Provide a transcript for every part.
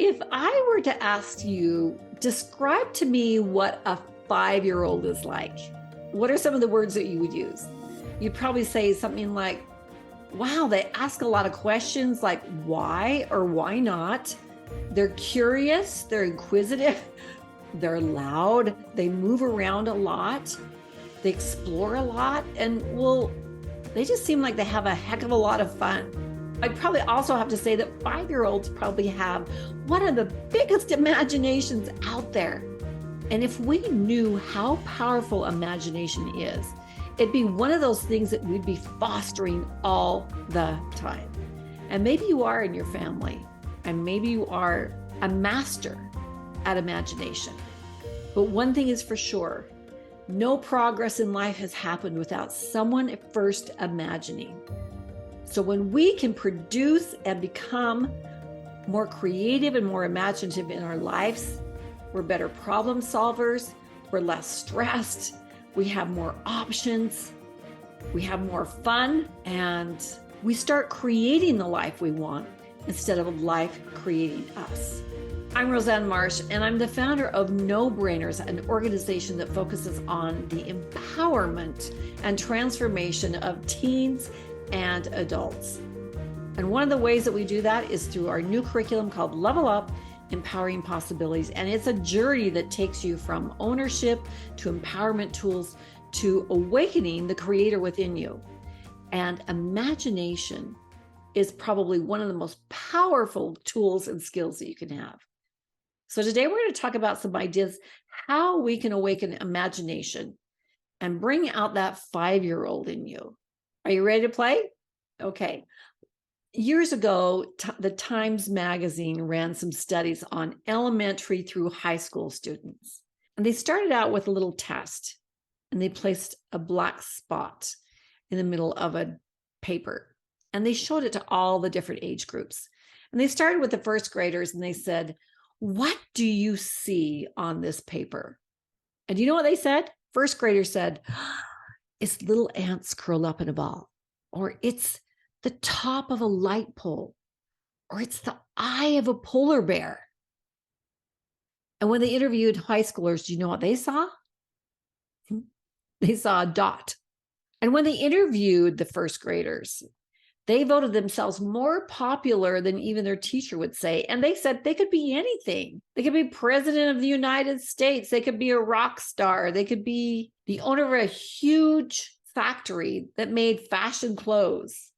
If I were to ask you, describe to me what a 5-year-old is like, what are some of the words that you would use? You'd probably say something like, wow, they ask a lot of questions like why or why not. They're curious, they're inquisitive, they're loud, they move around a lot, they explore a lot, and well, they just seem like they have a heck of a lot of fun. I'd probably also have to say that 5-year-olds probably have one of the biggest imaginations out there. And if we knew how powerful imagination is, it'd be one of those things that we'd be fostering all the time. And maybe you are in your family, and maybe you are a master at imagination. But one thing is for sure, no progress in life has happened without someone at first imagining. So when we can produce and become more creative and more imaginative in our lives, we're better problem solvers, we're less stressed, we have more options, we have more fun, and we start creating the life we want instead of life creating us. I'm Roseanne Marsh, and I'm the founder of No Brainers, an organization that focuses on the empowerment and transformation of teens and adults. And one of the ways that we do that is through our new curriculum called Level Up, Empowering Possibilities. And it's a journey that takes you from ownership to empowerment tools to awakening the creator within you. And imagination is probably one of the most powerful tools and skills that you can have. So today we're going to talk about some ideas how we can awaken imagination and bring out that 5-year-old in you. Are you ready to play? Okay. Years ago, the Times Magazine ran some studies on elementary through high school students. And they started out with a little test, and they placed a black spot in the middle of a paper. And they showed it to all the different age groups. And they started with the first graders, and they said, what do you see on this paper? And you know what they said? First graders said, it's little ants curled up in a ball, or it's the top of a light pole, or it's the eye of a polar bear. And when they interviewed high schoolers, do you know what they saw? They saw a dot. And when they interviewed the first graders, they voted themselves more popular than even their teacher would say. And they said they could be anything. They could be president of the United States. They could be a rock star. They could be the owner of a huge factory that made fashion clothes.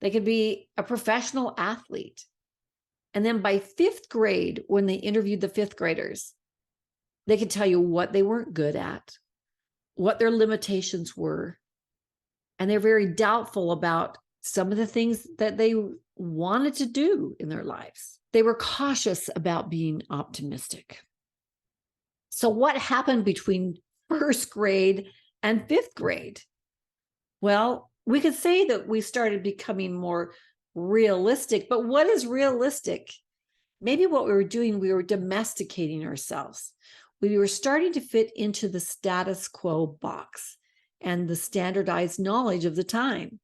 They could be a professional athlete. And then by 5th grade, when they interviewed the 5th graders, they could tell you what they weren't good at, what their limitations were. And they're very doubtful about some of the things that they wanted to do in their lives. They were cautious about being optimistic. So what happened between 1st grade and 5th grade? Well, we could say that we started becoming more realistic, but what is realistic? Maybe what we were doing, we were domesticating ourselves. We were starting to fit into the status quo box and the standardized knowledge of the time.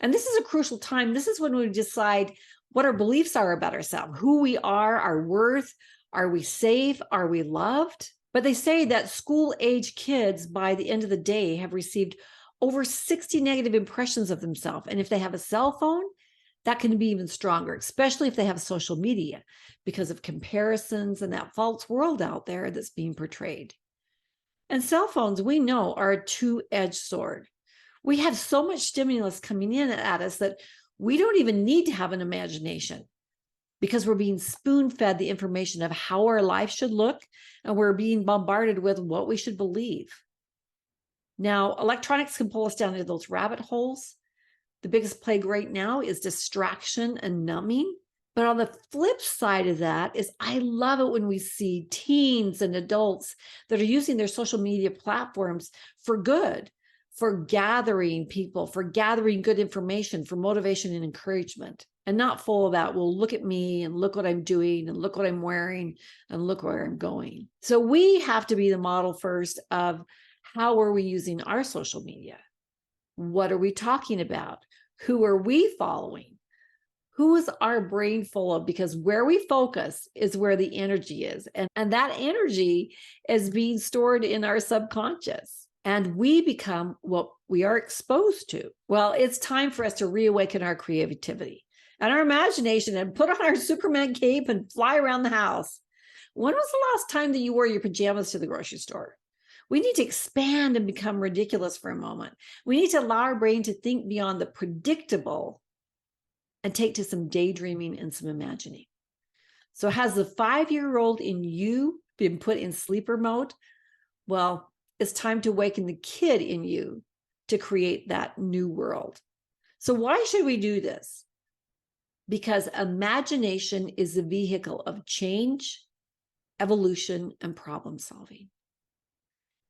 And this is a crucial time. This is when we decide what our beliefs are about ourselves, who we are, our worth. Are we safe? Are we loved? But they say that school-age kids, by the end of the day, have received over 60 negative impressions of themselves. And if they have a cell phone, that can be even stronger, especially if they have social media, because of comparisons and that false world out there that's being portrayed. And cell phones, we know, are a two-edged sword. We have so much stimulus coming in at us that we don't even need to have an imagination because we're being spoon-fed the information of how our life should look, and we're being bombarded with what we should believe. Now, electronics can pull us down into those rabbit holes. The biggest plague right now is distraction and numbing. But on the flip side of that is I love it when we see teens and adults that are using their social media platforms for good, for gathering people, for gathering good information, for motivation and encouragement, and not full of that, well, look at me and look what I'm doing and look what I'm wearing and look where I'm going. So we have to be the model first of how are we using our social media? What are we talking about? Who are we following? Who is our brain full of? Because where we focus is where the energy is. And that energy is being stored in our subconscious. And we become what we are exposed to. Well, it's time for us to reawaken our creativity and our imagination and put on our Superman cape and fly around the house. When was the last time that you wore your pajamas to the grocery store? We need to expand and become ridiculous for a moment. We need to allow our brain to think beyond the predictable and take to some daydreaming and some imagining. So has the 5-year-old in you been put in sleeper mode? Well, it's time to awaken the kid in you to create that new world. So why should we do this? Because imagination is the vehicle of change, evolution, and problem solving.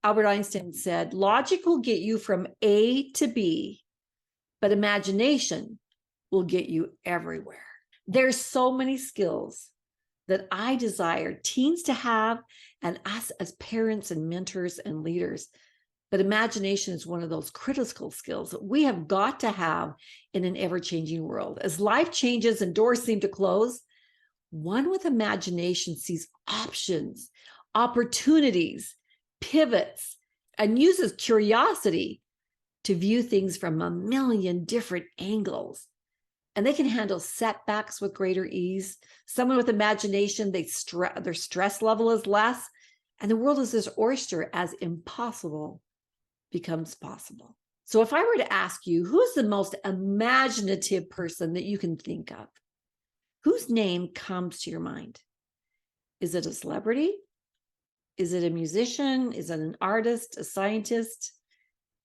Albert Einstein said, logic will get you from A to B, but imagination will get you everywhere. There's so many skills that I desire teens to have and us as parents and mentors and leaders. But imagination is one of those critical skills that we have got to have in an ever-changing world. As life changes and doors seem to close, one with imagination sees options, opportunities, pivots, and uses curiosity to view things from a million different angles. And they can handle setbacks with greater ease. Someone with imagination, their stress level is less, and the world is this oyster as impossible becomes possible. So if I were to ask you, who's the most imaginative person that you can think of? Whose name comes to your mind? Is it a celebrity? Is it a musician? Is it an artist, a scientist,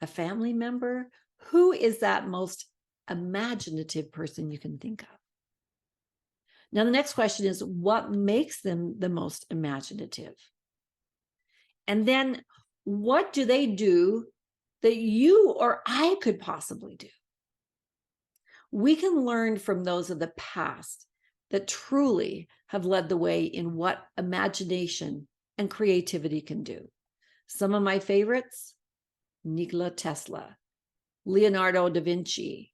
a family member? Who is that most imaginative person you can think of? Now, the next question is, what makes them the most imaginative? And then what do they do that you or I could possibly do? We can learn from those of the past that truly have led the way in what imagination and creativity can do. Some of my favorites: Nikola Tesla, Leonardo da Vinci,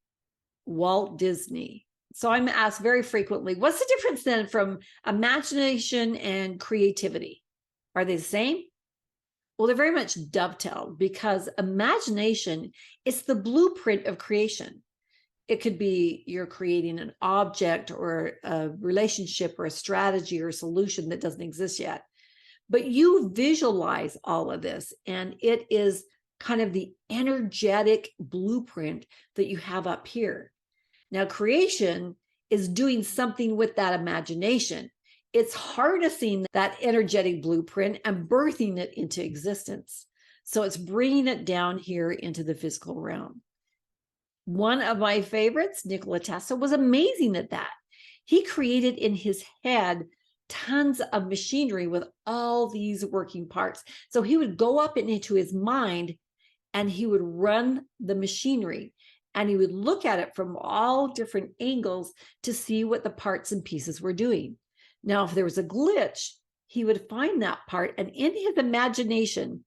Walt Disney. So I'm asked very frequently, what's the difference then from imagination and creativity? Are they the same? Well, they're very much dovetailed, because imagination is the blueprint of creation. It could be you're creating an object or a relationship or a strategy or a solution that doesn't exist yet. But you visualize all of this, and it is kind of the energetic blueprint that you have up here. Now, creation is doing something with that imagination. It's harnessing that energetic blueprint and birthing it into existence. So it's bringing it down here into the physical realm. One of my favorites, Nikola Tesla, was amazing at that. He created in his head tons of machinery with all these working parts. So he would go up into his mind and he would run the machinery, and he would look at it from all different angles to see what the parts and pieces were doing. Now, if there was a glitch, he would find that part, and in his imagination,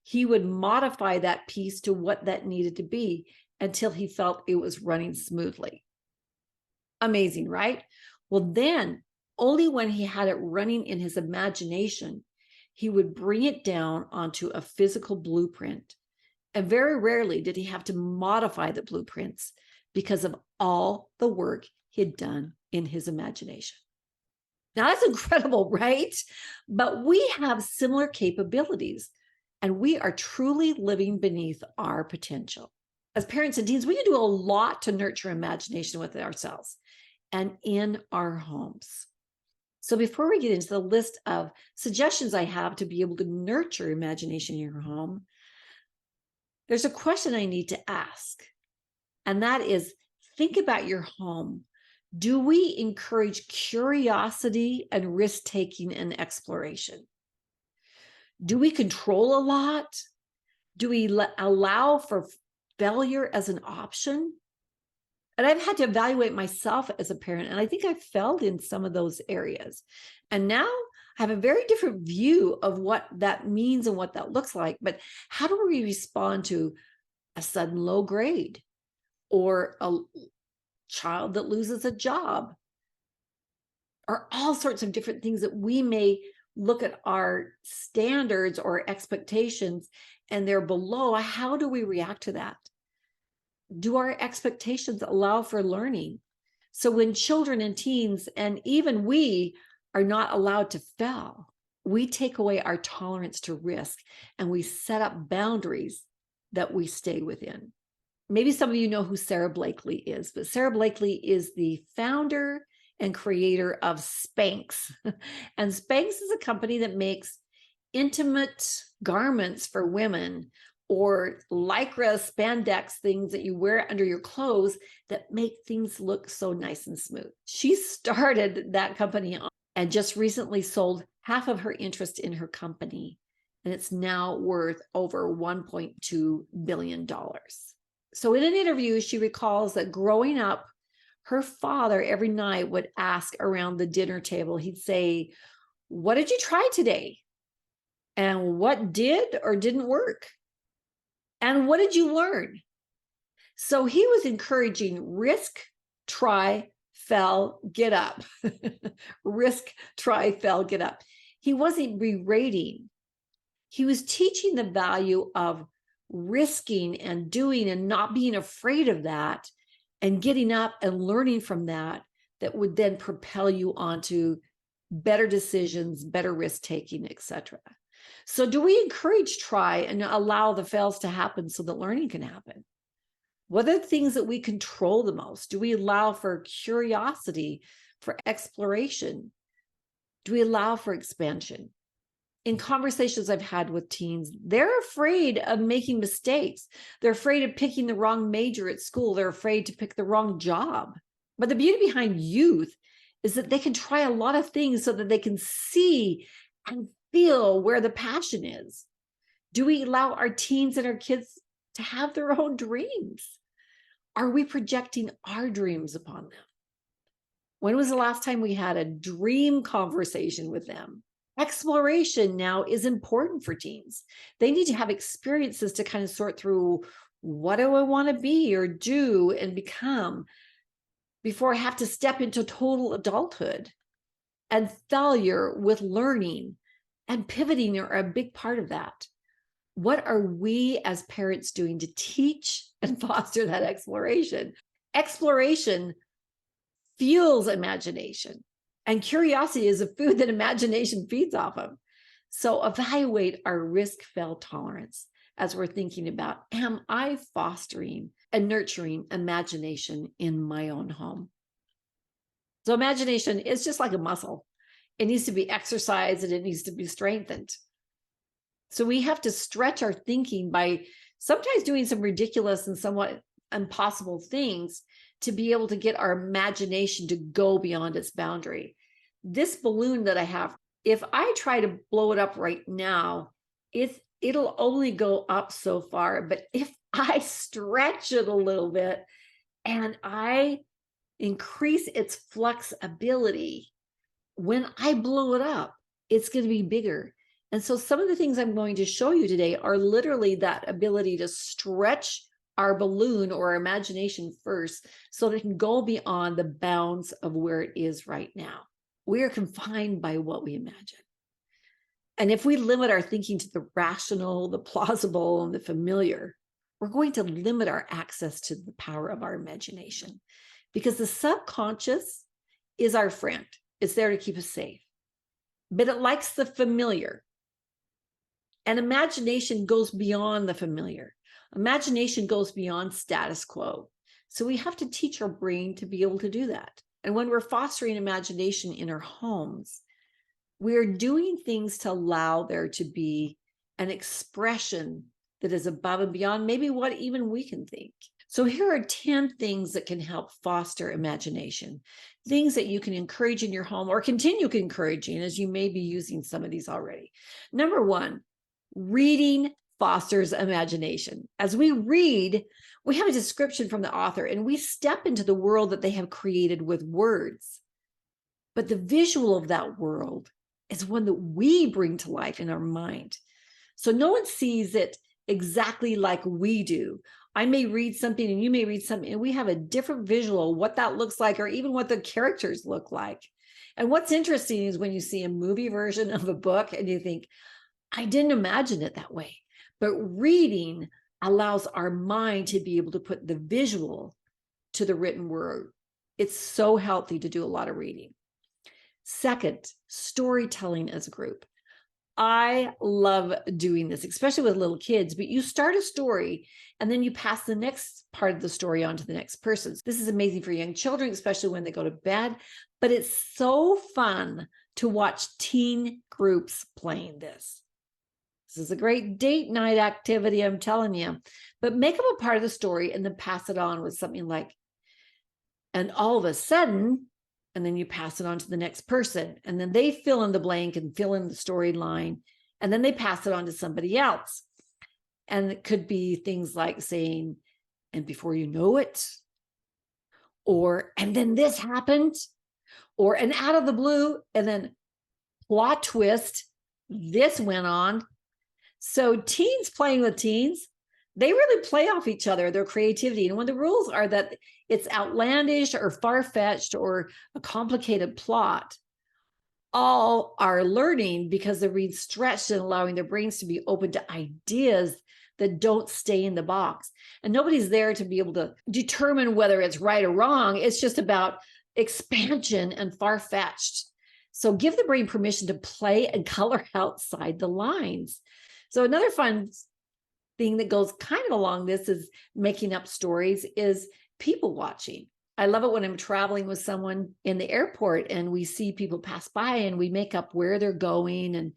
he would modify that piece to what that needed to be until he felt it was running smoothly. Amazing, right? Well, then only when he had it running in his imagination, he would bring it down onto a physical blueprint. And very rarely did he have to modify the blueprints because of all the work he had done in his imagination. Now, that's incredible, right? But we have similar capabilities, and we are truly living beneath our potential. As parents and teens, we can do a lot to nurture imagination within ourselves and in our homes. So before we get into the list of suggestions I have to be able to nurture imagination in your home, there's a question I need to ask, and that is, think about your home. Do we encourage curiosity and risk-taking and exploration? Do we control a lot? Do we allow for failure as an option? And I've had to evaluate myself as a parent, and I think I've failed in some of those areas. And now I have a very different view of what that means and what that looks like. But how do we respond to a sudden low grade or a child that loses a job, or all sorts of different things that we may look at our standards or expectations and they're below. How do we react to that? Do our expectations allow for learning? So when children and teens, and even we, are not allowed to fail, we take away our tolerance to risk and we set up boundaries that we stay within. Maybe some of you know who Sarah Blakely is, but Sarah Blakely is the founder and creator of Spanx. And Spanx is a company that makes intimate garments for women, or lycra spandex things that you wear under your clothes that make things look so nice and smooth. She started that company and just recently sold half of her interest in her company, and it's now worth over $1.2 billion. So in an interview, she recalls that growing up, her father every night would ask around the dinner table, he'd say, "What did you try today? And what did or didn't work? And what did you learn?" So he was encouraging risk, try, fail, get up. Risk, try, fail, get up. He wasn't berating. He was teaching the value of risking and doing and not being afraid of that and getting up and learning from that, that would then propel you onto better decisions, better risk taking, etc. So do we encourage try and allow the fails to happen so that learning can happen? What are the things that we control the most? Do we allow for curiosity, for exploration? Do we allow for expansion? In conversations I've had with teens, they're afraid of making mistakes. They're afraid of picking the wrong major at school. They're afraid to pick the wrong job. But the beauty behind youth is that they can try a lot of things so that they can see and feel where the passion is. Do we allow our teens and our kids to have their own dreams? Are we projecting our dreams upon them? When was the last time we had a dream conversation with them? Exploration now is important for teens. They need to have experiences to kind of sort through, what do I want to be or do and become before I have to step into total adulthood? And failure with learning and pivoting are a big part of that. What are we as parents doing to teach and foster that exploration? Exploration fuels imagination, and curiosity is a food that imagination feeds off of. So evaluate our risk-fail tolerance as we're thinking about, am I fostering and nurturing imagination in my own home? So imagination is just like a muscle. It needs to be exercised and it needs to be strengthened. So we have to stretch our thinking by sometimes doing some ridiculous and somewhat impossible things to be able to get our imagination to go beyond its boundary. This balloon that I have, if I try to blow it up right now, it'll only go up so far. But if I stretch it a little bit and I increase its flexibility, when I blow it up, it's going to be bigger. And so some of the things I'm going to show you today are literally that ability to stretch our balloon or our imagination first so that it can go beyond the bounds of where it is right now. We are confined by what we imagine. And if we limit our thinking to the rational, the plausible, and the familiar, we're going to limit our access to the power of our imagination, because the subconscious is our friend. It's there to keep us safe, but it likes the familiar. And imagination goes beyond the familiar. Imagination goes beyond status quo. So we have to teach our brain to be able to do that. And when we're fostering imagination in our homes, we're doing things to allow there to be an expression that is above and beyond maybe what even we can think. So here are 10 things that can help foster imagination, things that you can encourage in your home or continue encouraging, as you may be using some of these already. Number one, reading fosters imagination. As we read, we have a description from the author and we step into the world that they have created with words. But the visual of that world is one that we bring to life in our mind. So no one sees it exactly like we do. I may read something and you may read something, and we have a different visual, what that looks like, or even what the characters look like. And what's interesting is when you see a movie version of a book and you think, I didn't imagine it that way. But reading allows our mind to be able to put the visual to the written word. It's so healthy to do a lot of reading. Second, storytelling as a group. I love doing this, especially with little kids, but you start a story and then you pass the next part of the story on to the next person. This is amazing for young children, especially when they go to bed, but it's so fun to watch teen groups playing this. This is a great date night activity, I'm telling you, but make them a part of the story and then pass it on with something like, and all of a sudden, and then you pass it on to the next person, and then they fill in the blank and fill in the storyline, and then they pass it on to somebody else. And it could be things like saying, and before you know it, or, and then this happened, or, and out of the blue, and then plot twist, this went on. So teens playing with teens, they really play off each other, their creativity. And when the rules are that it's outlandish or far-fetched or a complicated plot, all are learning because they're being stretched and allowing their brains to be open to ideas that don't stay in the box. And nobody's there to be able to determine whether it's right or wrong. It's just about expansion and far-fetched. So give the brain permission to play and color outside the lines. So another fun thing that goes kind of along this is making up stories is people watching. I love it when I'm traveling with someone in the airport and we see people pass by and we make up where they're going and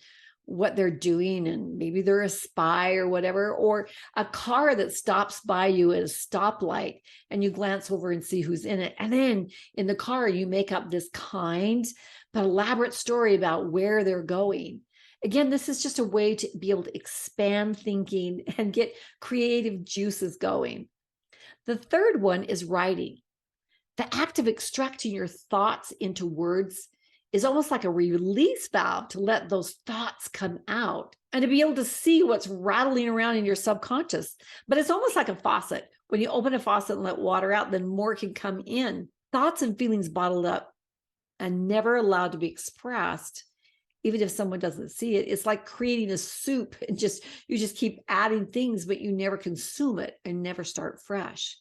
what they're doing, and maybe they're a spy or whatever, or a car that stops by you at a stoplight and you glance over and see who's in it. And then in the car, you make up this kind but elaborate story about where they're going. Again, this is just a way to be able to expand thinking and get creative juices going. The third one is writing. The act of extracting your thoughts into words is almost like a release valve to let those thoughts come out and to be able to see what's rattling around in your subconscious. But it's almost like a faucet. When you open a faucet and let water out, then more can come in. Thoughts and feelings bottled up and never allowed to be expressed, even if someone doesn't see it. It's like creating a soup and you just keep adding things, but you never consume it and never start fresh.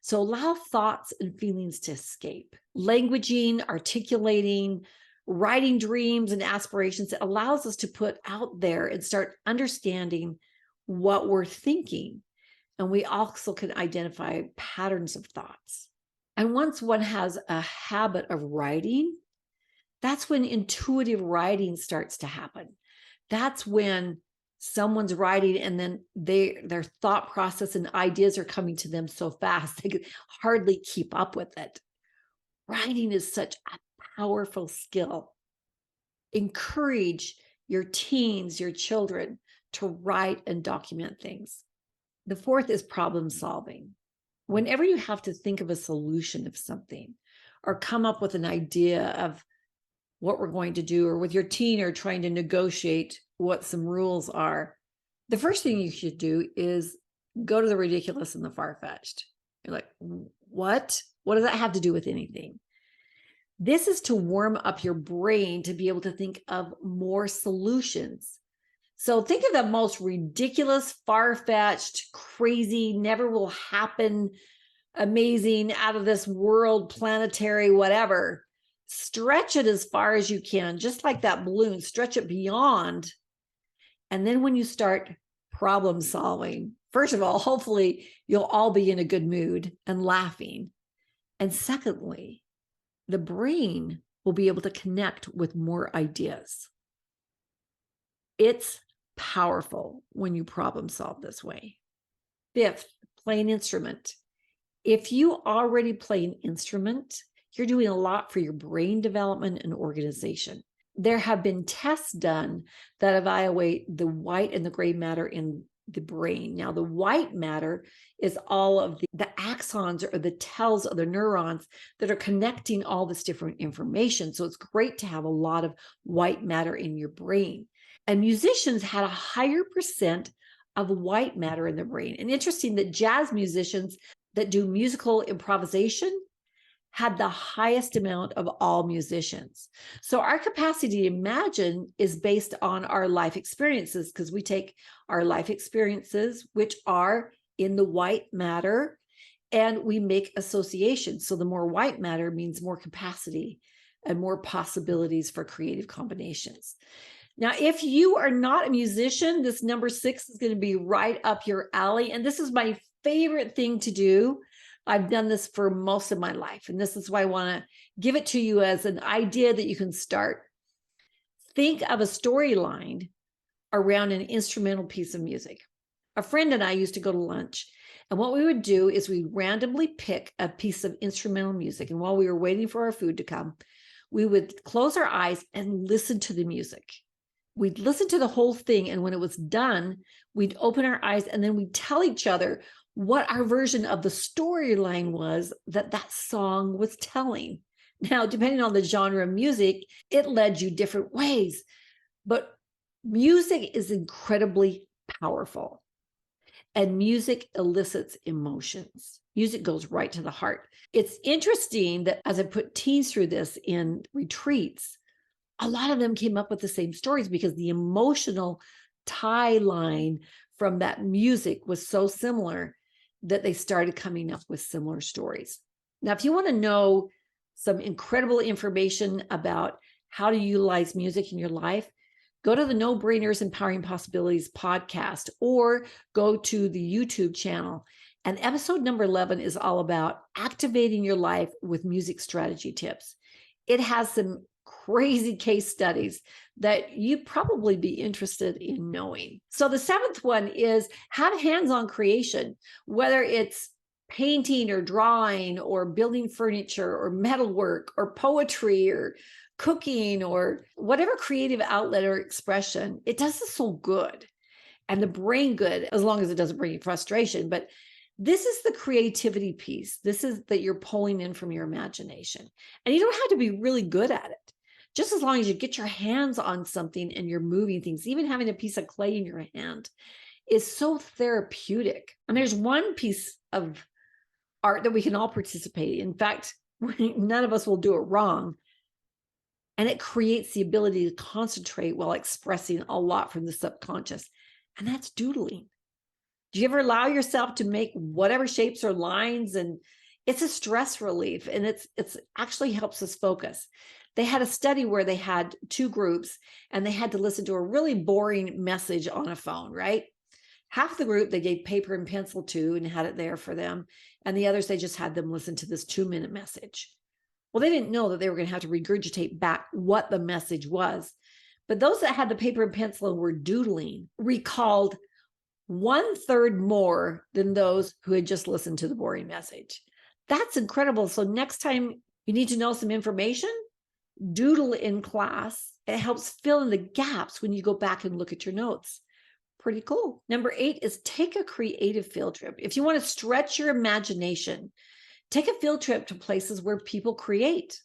So allow thoughts and feelings to escape. Languaging, articulating, writing dreams and aspirations, it allows us to put out there and start understanding what we're thinking. And we also can identify patterns of thoughts. And once one has a habit of writing, that's when intuitive writing starts to happen. That's when someone's writing and then their thought process and ideas are coming to them so fast, they could hardly keep up with it. Writing is such a powerful skill. Encourage your teens, your children to write and document things. The fourth is problem solving. Whenever you have to think of a solution of something or come up with an idea of what we're going to do, or with your teen or trying to negotiate what some rules are, the first thing you should do is go to the ridiculous and the far-fetched. You're like, what? What does that have to do with anything? This is to warm up your brain to be able to think of more solutions. So think of the most ridiculous, far-fetched, crazy, never will happen, amazing, out of this world, planetary, whatever. Stretch it as far as you can, just like that balloon, stretch it beyond. And then when you start problem solving, first of all, hopefully you'll all be in a good mood and laughing. And secondly, the brain will be able to connect with more ideas. It's powerful when you problem solve this way. Fifth, play an instrument. If you already play an instrument, you're doing a lot for your brain development and organization. There have been tests done that evaluate the white and the gray matter in the brain. Now, the white matter is all of the axons or the tells of the neurons that are connecting all this different information. So it's great to have a lot of white matter in your brain. And musicians had a higher percent of white matter in the brain. And interesting that jazz musicians that do musical improvisation had the highest amount of all musicians. So our capacity to imagine is based on our life experiences, because we take our life experiences, which are in the white matter, and we make associations. So the more white matter means more capacity and more possibilities for creative combinations. Now, if you are not a musician, this number 6 is going to be right up your alley. And this is my favorite thing to do. I've done this for most of my life, and this is why I want to give it to you as an idea that you can start. Think of a storyline around an instrumental piece of music. A friend and I used to go to lunch, and what we would do is we randomly pick a piece of instrumental music, and while we were waiting for our food to come, we would close our eyes and listen to the music. We'd listen to the whole thing, and when it was done, we'd open our eyes, and then we'd tell each other what our version of the storyline was that song was telling. Now, depending on the genre of music, it led you different ways, but music is incredibly powerful, and music elicits emotions. Music goes right to the heart. It's interesting that as I put teens through this in retreats, a lot of them came up with the same stories because the emotional tie line from that music was so similar that they started coming up with similar stories. Now, if you want to know some incredible information about how to utilize music in your life, go to the No Brainers Empowering Possibilities podcast or go to the YouTube channel. And episode number 11 is all about activating your life with music strategy tips. It has some crazy case studies that you'd probably be interested in knowing. So the 7th one is have hands-on creation, whether it's painting or drawing or building furniture or metalwork or poetry or cooking or whatever creative outlet or expression. It does us so good and the brain good, as long as it doesn't bring you frustration. But this is the creativity piece. This is that you're pulling in from your imagination. And you don't have to be really good at it. Just as long as you get your hands on something and you're moving things, even having a piece of clay in your hand is so therapeutic. And there's one piece of art that we can all participate in. In fact, none of us will do it wrong. And it creates the ability to concentrate while expressing a lot from the subconscious. And that's doodling. Do you ever allow yourself to make whatever shapes or lines? And it's a stress relief, and it's actually helps us focus. They had a study where they had 2 groups and they had to listen to a really boring message on a phone, right? Half the group they gave paper and pencil to and had it there for them. And the others, they just had them listen to this 2-minute message. Well, they didn't know that they were going to have to regurgitate back what the message was. But those that had the paper and pencil and were doodling recalled 1/3 more than those who had just listened to the boring message. That's incredible. So next time you need to know some information, doodle in class. It helps fill in the gaps when you go back and look at your notes. Pretty cool. Number 8 is take a creative field trip. If you want to stretch your imagination, take a field trip to places where people create.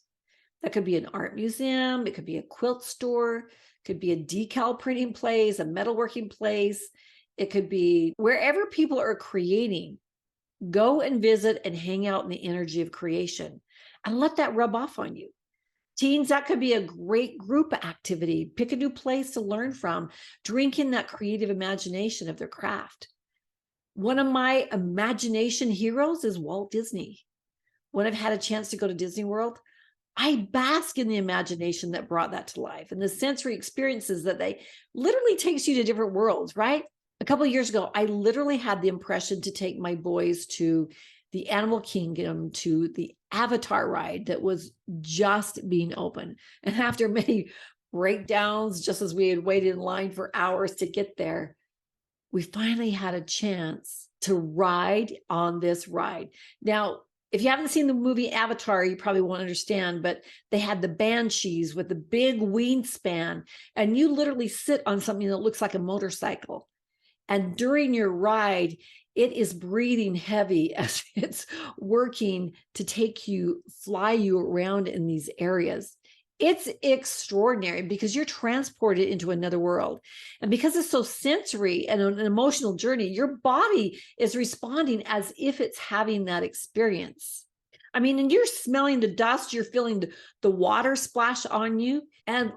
That could be an art museum. It could be a quilt store. It could be a decal printing place, a metalworking place. It could be wherever people are creating. Go and visit and hang out in the energy of creation and let that rub off on you. Teens, that could be a great group activity. Pick a new place to learn from. Drink in that creative imagination of their craft. One of my imagination heroes is Walt Disney. When I've had a chance to go to Disney World, I bask in the imagination that brought that to life and the sensory experiences that they literally takes you to different worlds, right? A couple of years ago, I literally had the impression to take my boys to the Animal Kingdom, to the Avatar ride that was just being open. And after many breakdowns, just as we had waited in line for hours to get there, we finally had a chance to ride on this ride. Now, if you haven't seen the movie Avatar, you probably won't understand, but they had the banshees with the big wingspan, and you literally sit on something that looks like a motorcycle. And during your ride, it is breathing heavy as it's working to fly you around in these areas. It's extraordinary because you're transported into another world. And because it's so sensory and an emotional journey, your body is responding as if it's having that experience. I mean, and you're smelling the dust, you're feeling the water splash on you, and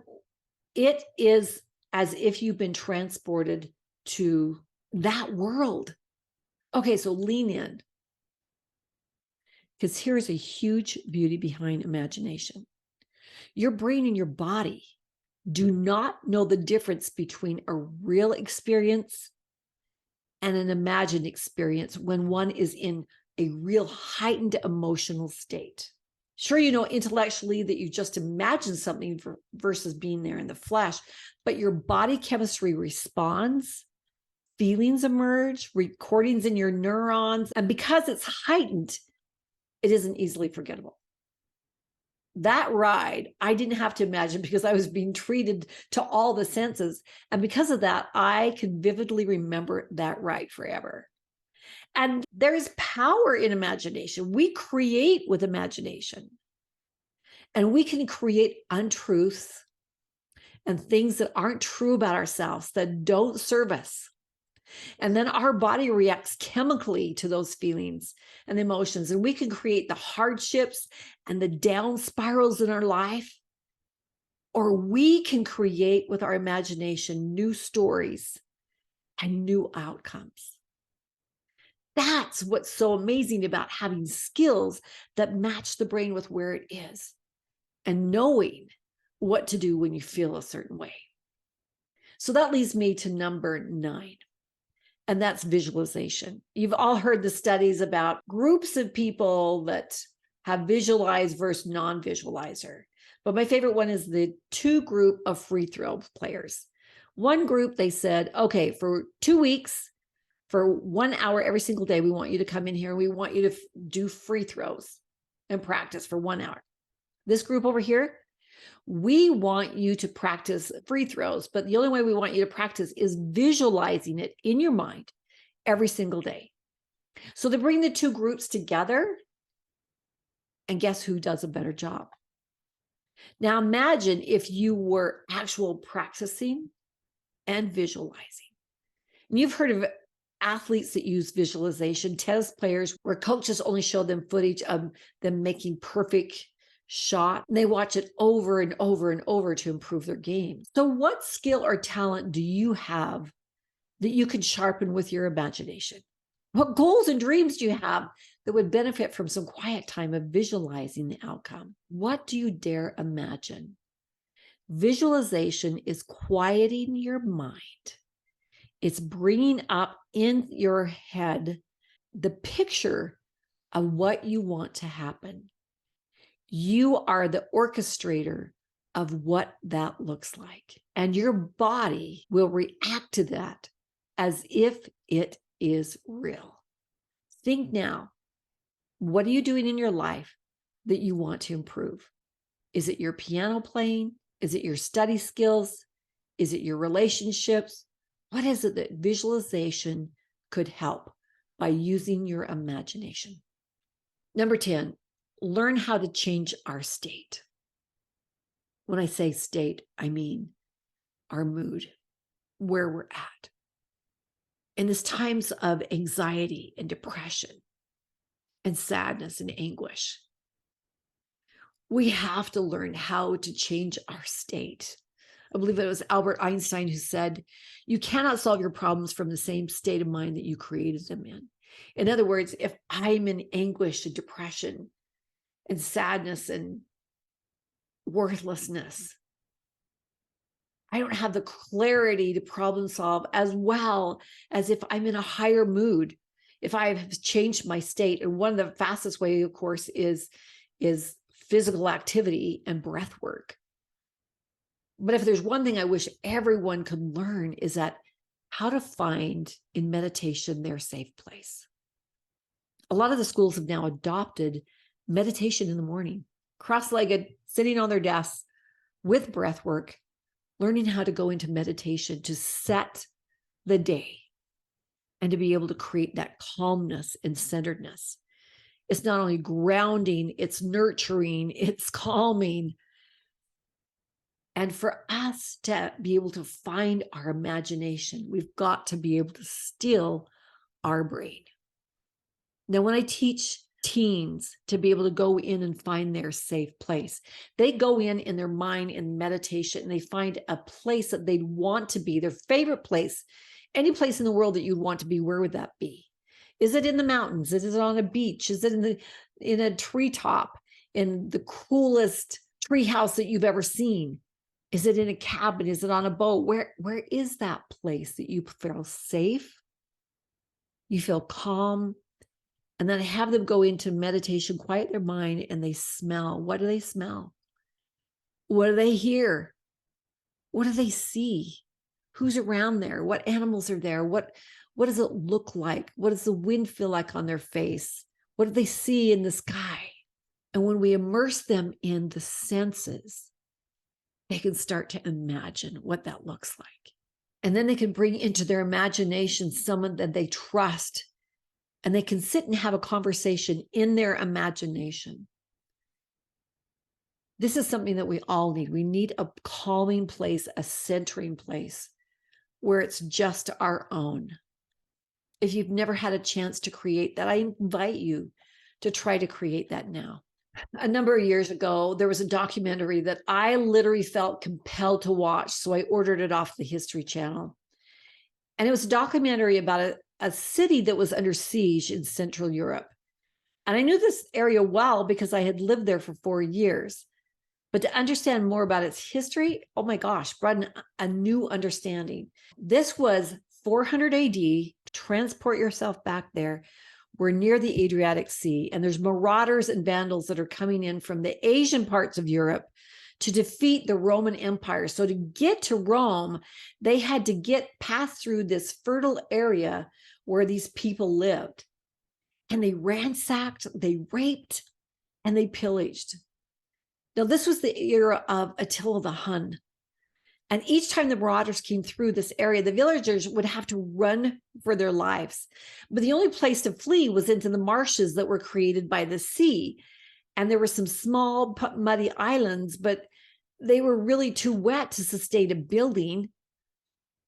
it is as if you've been transported to that world. Okay, so lean in, because here's a huge beauty behind imagination. Your brain and your body do not know the difference between a real experience and an imagined experience when one is in a real heightened emotional state. Sure, you know intellectually that you just imagine something versus being there in the flesh, but your body chemistry responds, feelings emerge, recordings in your neurons, and because it's heightened, it isn't easily forgettable. That ride, I didn't have to imagine because I was being treated to all the senses. And because of that, I can vividly remember that ride forever. And there's power in imagination. We create with imagination. And we can create untruths and things that aren't true about ourselves, that don't serve us. And then our body reacts chemically to those feelings and emotions. And we can create the hardships and the down spirals in our life. Or we can create with our imagination new stories and new outcomes. That's what's so amazing about having skills that match the brain with where it is and knowing what to do when you feel a certain way. So that leads me to number 9. And that's visualization. You've all heard the studies about groups of people that have visualized versus non-visualizer. But my favorite one is the 2 group of free throw players. One group, they said, okay, for 2 weeks, for 1 hour every single day, we want you to come in here and we want you to do free throws and practice for 1 hour. This group over here, we want you to practice free throws, but the only way we want you to practice is visualizing it in your mind every single day. So they bring the 2 groups together, and guess who does a better job? Now imagine if you were actual practicing and visualizing. And you've heard of athletes that use visualization, tennis players where coaches only show them footage of them making perfect shot. They watch it over and over and over to improve their game. So what skill or talent do you have that you can sharpen with your imagination? What goals and dreams do you have that would benefit from some quiet time of visualizing the outcome? What do you dare imagine? Visualization is quieting your mind. It's bringing up in your head the picture of what you want to happen. You are the orchestrator of what that looks like. And your body will react to that as if it is real. Think now, what are you doing in your life that you want to improve? Is it your piano playing? Is it your study skills? Is it your relationships? What is it that visualization could help by using your imagination? Number 10, learn how to change our state. When I say state, I mean our mood, where we're at. In these times of anxiety and depression and sadness and anguish, we have to learn how to change our state. I believe it was Albert Einstein who said, you cannot solve your problems from the same state of mind that you created them in. In other words, if I'm in anguish and depression and sadness and worthlessness, I don't have the clarity to problem solve as well as if I'm in a higher mood, if I have changed my state. And one of the fastest way, of course, is physical activity and breath work. But if there's one thing I wish everyone could learn is that how to find in meditation their safe place. A lot of the schools have now adopted meditation in the morning, cross-legged, sitting on their desks with breath work, learning how to go into meditation to set the day and to be able to create that calmness and centeredness. It's not only grounding, it's nurturing, it's calming. And for us to be able to find our imagination, we've got to be able to still our brain. Now, when I teach teens to be able to go in and find their safe place, they go in their mind in meditation, and they find a place that they'd want to be, their favorite place, any place in the world that you'd want to be. Where would that be? Is it in the mountains? Is it on a beach? Is it in a treetop, in the coolest tree house that you've ever seen? Is it in a cabin? Is it on a boat? Where is that place that you feel safe? You feel calm? And then I have them go into meditation, quiet their mind, and they smell. What do they smell? What do they hear? What do they see? Who's around there? What animals are there? What does it look like? What does the wind feel like on their face? What do they see in the sky? And when we immerse them in the senses, they can start to imagine what that looks like. And then they can bring into their imagination someone that they trust, and they can sit and have a conversation in their imagination. This is something that we all need. We need a calming place, a centering place where it's just our own. If you've never had a chance to create that, I invite you to try to create that now. A number of years ago, there was a documentary that I literally felt compelled to watch, so I ordered it off the History Channel. And it was a documentary about a city that was under siege in Central Europe. And I knew this area well because I had lived there for 4 years. But to understand more about its history, oh my gosh, brought a new understanding. This was 400 AD. Transport yourself back there. We're near the Adriatic Sea, and there's marauders and vandals that are coming in from the Asian parts of Europe to defeat the Roman Empire. So to get to Rome, they had to pass through this fertile area where these people lived. And they ransacked, they raped, and they pillaged. Now, this was the era of Attila the Hun. And each time the marauders came through this area, the villagers would have to run for their lives. But the only place to flee was into the marshes that were created by the sea. And there were some small muddy islands, but they were really too wet to sustain a building.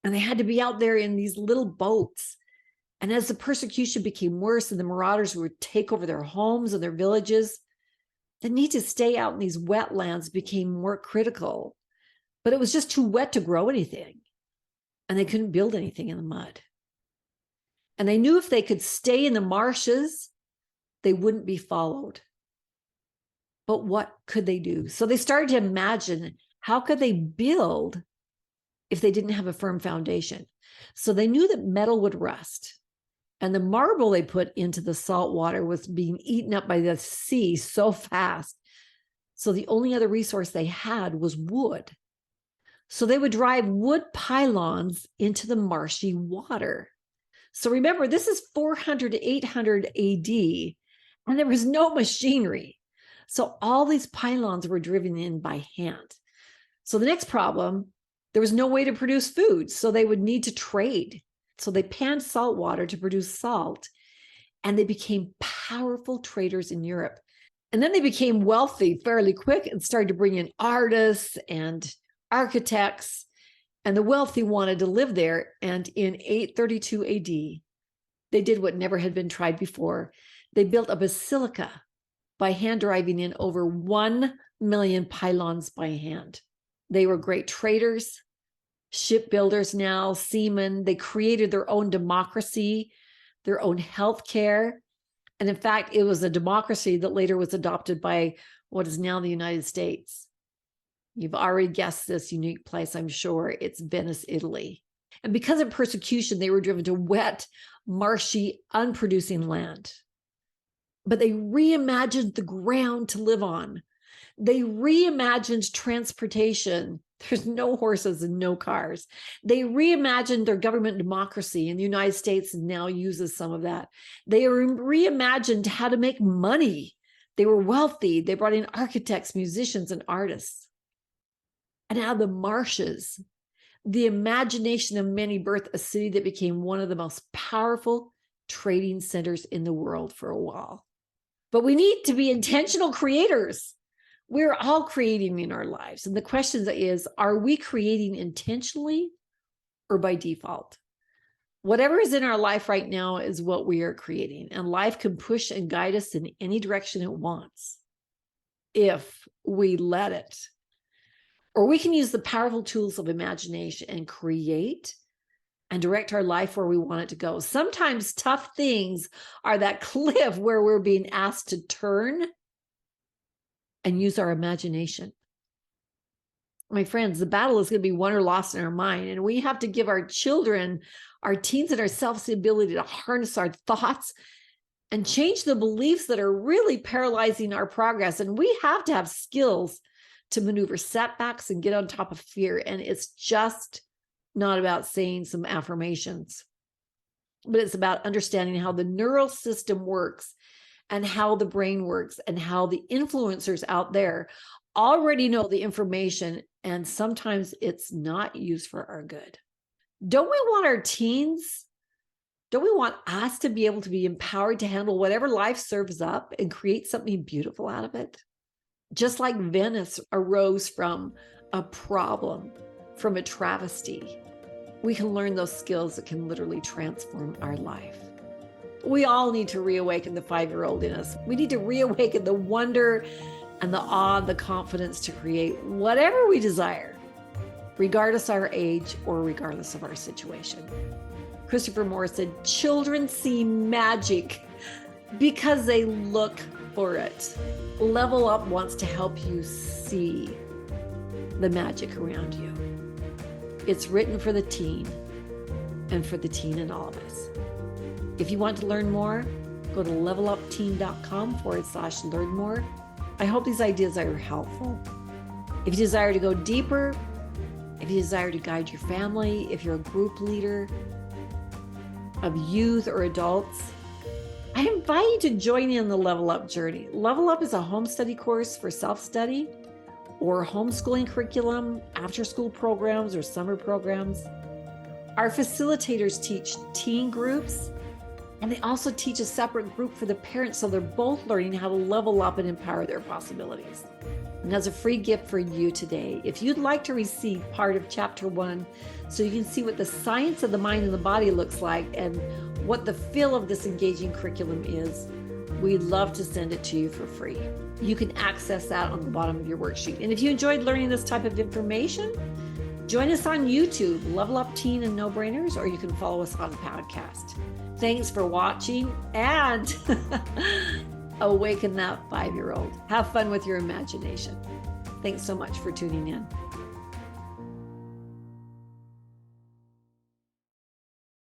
And they had to be out there in these little boats. And as the persecution became worse and the marauders would take over their homes and their villages, the need to stay out in these wetlands became more critical. But it was just too wet to grow anything. And they couldn't build anything in the mud. And they knew if they could stay in the marshes, they wouldn't be followed. But what could they do? So they started to imagine, how could they build if they didn't have a firm foundation? So they knew that metal would rust. And the marble they put into the salt water was being eaten up by the sea so fast. So the only other resource they had was wood. So they would drive wood pylons into the marshy water. So remember, this is 400 to 800 AD, and there was no machinery. So all these pylons were driven in by hand. So the next problem, there was no way to produce food, so they would need to trade. So they panned salt water to produce salt, and they became powerful traders in Europe. And then they became wealthy fairly quick and started to bring in artists and architects, and the wealthy wanted to live there. And in 832 AD, they did what never had been tried before. They built a basilica by hand, driving in over 1 million pylons by hand. They were great traders, shipbuilders now, seamen. They created their own democracy, their own healthcare. And in fact, it was a democracy that later was adopted by what is now the United States. You've already guessed this unique place, I'm sure. It's Venice, Italy. And because of persecution, they were driven to wet, marshy, unproducing land. But they reimagined the ground to live on. They reimagined transportation. There's no horses and no cars. They reimagined their government democracy, and the United States now uses some of that. They reimagined how to make money. They were wealthy. They brought in architects, musicians, and artists. And out of the marshes, the imagination of many birthed a city that became one of the most powerful trading centers in the world for a while. But we need to be intentional creators. We're all creating in our lives. And the question is, are we creating intentionally or by default? Whatever is in our life right now is what we are creating. And life can push and guide us in any direction it wants if we let it. Or we can use the powerful tools of imagination and create and direct our life where we want it to go. Sometimes tough things are that cliff where we're being asked to turn and use our imagination. My friends, the battle is going to be won or lost in our mind. And we have to give our children, our teens, and ourselves the ability to harness our thoughts and change the beliefs that are really paralyzing our progress. And we have to have skills to maneuver setbacks and get on top of fear. And it's just not about saying some affirmations, but it's about understanding how the neural system works and how the brain works and how the influencers out there already know the information, and sometimes it's not used for our good. Don't we want our teens, don't we want us to be able to be empowered to handle whatever life serves up and create something beautiful out of it? Just like Venice arose from a problem, from a travesty, we can learn those skills that can literally transform our life. We all need to reawaken the 5-year-old in us. We need to reawaken the wonder and the awe, the confidence to create whatever we desire, regardless of our age or regardless of our situation. Christopher Moore said, children see magic because they look for it. Level Up wants to help you see the magic around you. It's written for the teen and for the teen in all of us. If you want to learn more, go to levelupteen.com/learn more. I hope these ideas are helpful. If you desire to go deeper, if you desire to guide your family, if you're a group leader of youth or adults, I invite you to join in the Level Up journey. Level Up is a home study course for self-study or homeschooling curriculum, after-school programs, or summer programs. Our facilitators teach teen groups, and they also teach a separate group for the parents, so they're both learning how to level up and empower their possibilities. And as a free gift for you today, if you'd like to receive part of Chapter 1 so you can see what the science of the mind and the body looks like and what the feel of this engaging curriculum is, we'd love to send it to you for free. You can access that on the bottom of your worksheet. And if you enjoyed learning this type of information, join us on YouTube, Level Up Teen and No Brainers, or you can follow us on the podcast. Thanks for watching, and awaken that 5-year-old. Have fun with your imagination. Thanks so much for tuning in.